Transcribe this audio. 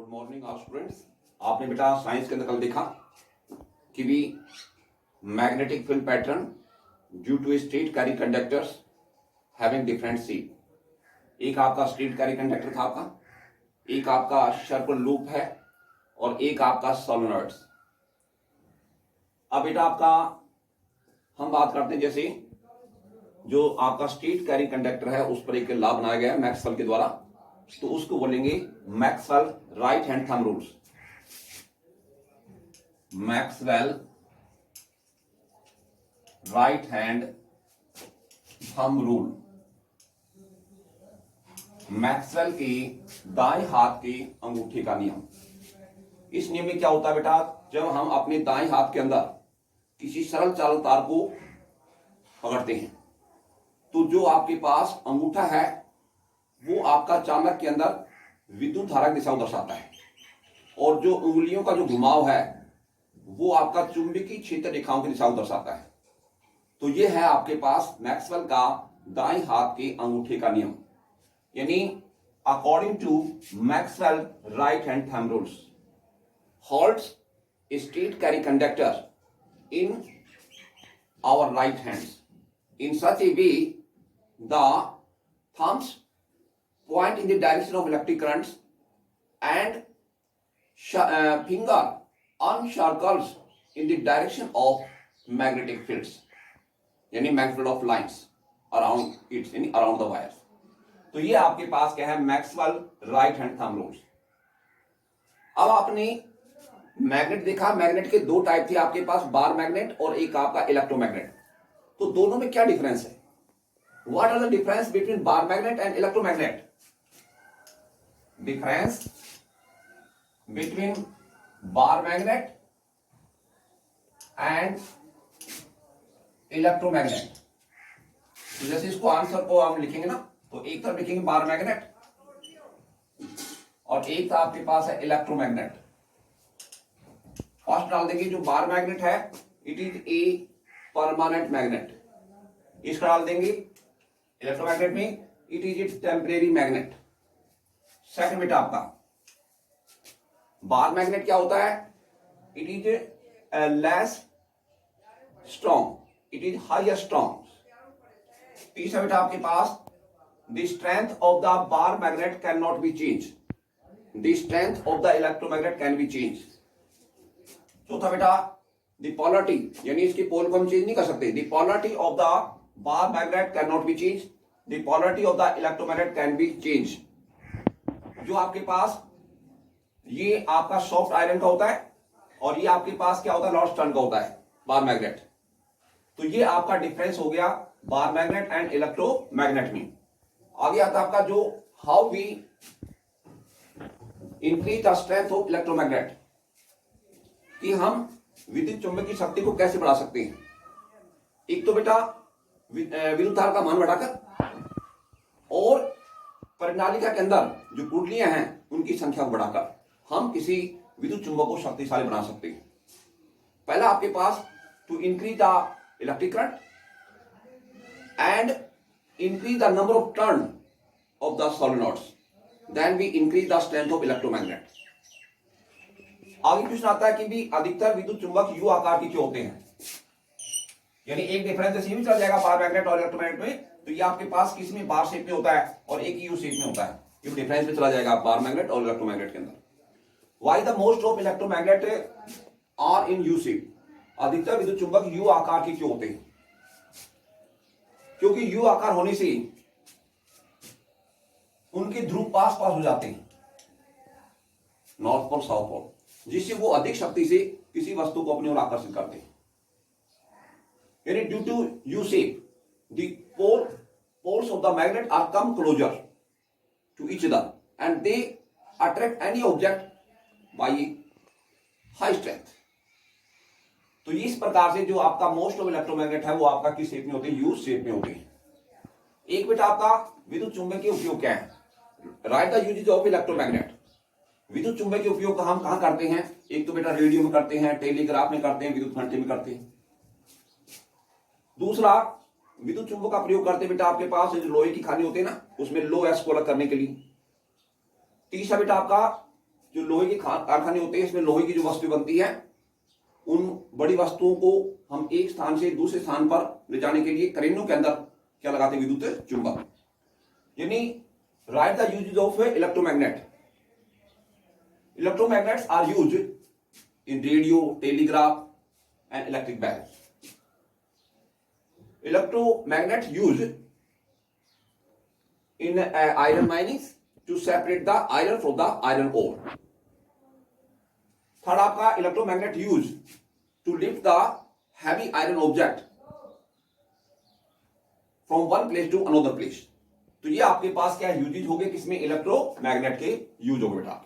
Good morning all students. आपने बेटा science के अंदर कल देखा कि भी magnetic field pattern due to straight carry conductors having different shape. एक आपका स्ट्रेट कैरी कंडक्टर था आपका, एक आपका सर्कल लूप है और एक आपका सोलेनॉइड्स। अब बेटा आपका हम बात करते हैं जैसे जो आपका स्ट्रेट कैरी कंडक्टर है उस पर एक लॉ बनाया गया है मैक्सवेल के द्वारा, तो उसको बोलेंगे Maxwell right hand thumb rules. Maxwell right hand thumb rule, Maxwell के दाएं हाथ के अंगूठे का नियम। इस नियम में क्या होता है बेटा, जब हम अपने दाएं हाथ के अंदर किसी सरल चालक तार को पकड़ते हैं तो जो आपके पास अंगूठा है वो आपका चालक के अंदर विद्युत धारा की दिशा को दर्शाता है, और जो उंगलियों का जो घुमाव है वो आपका चुंबकीय क्षेत्र रेखाओं की दिशा को दर्शाता है। तो ये है आपके पास मैक्सवेल का दाएं हाथ के अंगूठे का नियम, यानी according to Maxwell right hand thumb rules holds a straight carry conductor in our right hands. In such a way, the thumbs point in the direction of electric currents and finger uncircles in the direction of magnetic fields, यानी magnetic field of lines around it, यानी around the wires. तो ये आपके पास क्या है, Maxwell right hand thumb rules. अब आपने magnet देखा, मैग्नेट के दो टाइप थे आपके पास, बार मैग्नेट और एक आपका इलेक्ट्रोमैग्नेट। तो दोनों में क्या डिफरेंस है? What are the difference between bar magnet and electromagnet? Difference between bar magnet and electromagnet. तो जैसे इसको आंसर को हम लिखेंगे ना, तो एक तरफ लिखेंगे बार मैग्नेट और एक तरफ आपके पास है इलेक्ट्रोमैग्नेट। फर्स्ट डाल देंगे जो बार मैग्नेट है, it is a permanent magnet. इसका डाल देंगे इलेक्ट्रोमैग्नेट में, it is a temporary magnet. Second बेटा आपका बार मैग्नेट क्या होता है, it is less strong, it is higher strong. तीसरा बेटा आपके पास the strength of the bar magnet can not be change, the strength of the electromagnet can be change. चौथा बेटा द पोलैरिटी, यानी इसकी पोल को हम चेंज नहीं कर सकते। The polarity of the bar magnet can not be change, the polarity of the electromagnet can be change. जो आपके पास ये आपका सॉफ्ट आयरन का होता है और ये आपके पास क्या होता है, लॉर्ड स्टर्न का होता है बार मैग्नेट। तो ये आपका डिफरेंस हो गया बार मैग्नेट एंड इलेक्ट्रोमैग्नेट में। आगे आता है आपका जो how we increase the strength of electromagnet, कि हम विद्युत चुंबकीय की शक्ति को कैसे बढ़ा सकते हैं। एक तो बेटा विद्युत धारा का मान बढ़ाकर और परिनालिका के अंदर जो कुंडलियां हैं उनकी संख्या को बढ़ाकर हम किसी विद्युत चुंबक को शक्तिशाली बना सकते हैं। पहला आपके पास to increase the electric current and increase the number of turn of the solenoids, then we increase the strength of electromagnet. आगे क्वेश्चन आता है कि भी अधिकतर विद्युत चुंबक यू आकार के क्यों होते हैं, यानी एक डिफरेंस जैसे भी चल जाएगा बार मैग्नेट और इलेक्ट्रोमैग्नेट में, तो ये आपके पास किसी में बार शेप में होता है और एक यू शेप में होता है। ये डिफरेंस में चला जाएगा बार मैग्नेट और इलेक्ट्रोमैग्नेट के अंदर। Why the most of electromagnet are in U shape, अधिकतर विद्युत चुंबक यू आकार के क्यों होते हैं? क्योंकि यू आकार होने से उनके ध्रुव पास पास हो जाते हैं, नॉर्थ पोल साउथ पोल, जिससे वो अधिक शक्ति से किसी वस्तु को अपनी ओर आकर्षित करते हैं। यानी due to U shape the poles of the magnet are come closer to each other and they attract any object by high strength। तो इस प्रकार से जो आपका मोस्ट ऑफ इलेक्ट्रोमैग्नेट है वो आपका किस शेप में होते हैं, यू शेप में होते हैं। एक बेटा आपका विद्युत चुंबकीय उपयोग क्या है, write the uses of electromagnet. विद्युत चुंबकीय उपयोग हम कहां करते हैं? एक तो बेटा रेडियो में करते हैं, टेलीग्राफ में करते हैं, विद्युत घंटे में करते हैं। दूसरा विद्युत चुंबक का प्रयोग करते बेटा आपके पास जो लोहे की खानी होती है ना, उसमें लो एस को अलग करने के लिए। तीसरा बेटा आपका जो लोहे के कारखाने होते हैं, इसमें लोहे की जो वस्तु बनती है, उन बड़ी वस्तुओं को हम एक स्थान से दूसरे स्थान पर ले जाने के लिए क्रेनों के अंदर क्या लगाते हैं, विद्युत चुंबक। यानी write the uses of electromagnet. Electromagnets are used in radio, telegraph and electric bells. Electromagnet used in iron mining to separate the iron from the iron ore. Third आपका electromagnet use to lift the heavy iron object from one place to another place. तो ये आपके पास क्या usage हो गए, किसमें, electromagnet के use हो गए बेटा।